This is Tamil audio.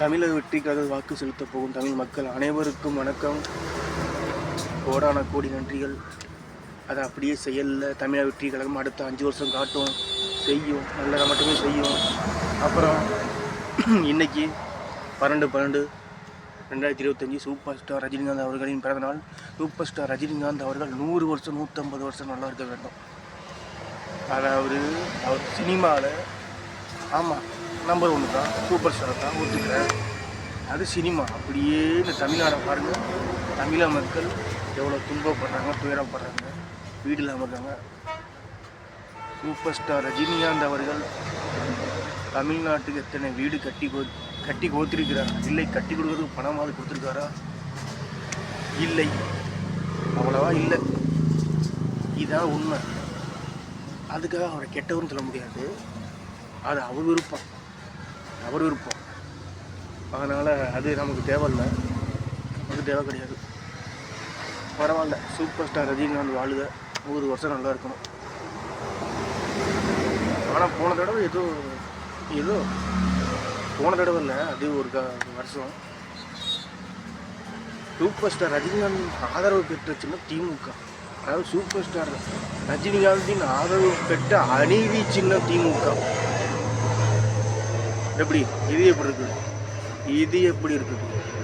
தமிழர் வெற்றிக்காக வாக்கு செலுத்த போகும் தமிழ் மக்கள் அனைவருக்கும் வணக்கம். கோடான கோடி நன்றிகள். அதை அப்படியே செயலில் தமிழர் வெற்றி கழகம் அடுத்த 5 வருஷம் காட்டும், செய்யும், நல்லதை மட்டுமே செய்யும். அப்புறம் இன்னைக்கு 12/12/2025 சூப்பர் ஸ்டார் ரஜினிகாந்த் அவர்களின் பிறந்தநாள். சூப்பர் ஸ்டார் ரஜினிகாந்த் அவர்கள் 100 வருஷம் 150 வருஷம் நல்லா இருக்க வேண்டும். அதாவது அவர் சினிமாவில் ஆமாம் நம்பர் 1 தான், சூப்பர் ஸ்டார் தான், ஒத்துக்கிறேன். அது சினிமா. அப்படியே இந்த தமிழ்நாடை பாருங்கள், தமிழக மக்கள் எவ்வளோ துன்பப்படுறாங்க, துயரப்படுறாங்க, வீடு இல்லாமல் இருக்காங்க. சூப்பர் ஸ்டார் ரஜினிகாந்த் அவர்கள் தமிழ்நாட்டுக்கு எத்தனை வீடு கட்டி கொடுத்துருக்கிறார்? இல்லை, கட்டி கொடுக்கறதுக்கு பணமாவது கொடுத்துருக்காரா? இல்லை, அவ்வளவா இல்லை. இதுதான் உண்மை. அதுக்காக அவரை கெட்டவர்னு சொல்ல முடியாது. அது அவர் விருப்பம். அதனால் அது நமக்கு தேவையில்லை, நமக்கு தேவை கிடையாது. பரவாயில்ல, சூப்பர் ஸ்டார் ரஜினிகாந்த் வாழுக, 100 வருஷம் நல்லா இருக்கணும். ஆனால் போன தடவை ஏதோ போன தடவை இல்லை, அது ஒரு வருஷம் சூப்பர் ஸ்டார் ரஜினிகாந்த் ஆதரவு பெற்ற சின்ன திமுக. அதாவது சூப்பர் ஸ்டார் ரஜினிகாந்தின் ஆதரவு பெற்ற அநீதி சின்ன திமுக. எப்படி இது எப்படி இருக்குது?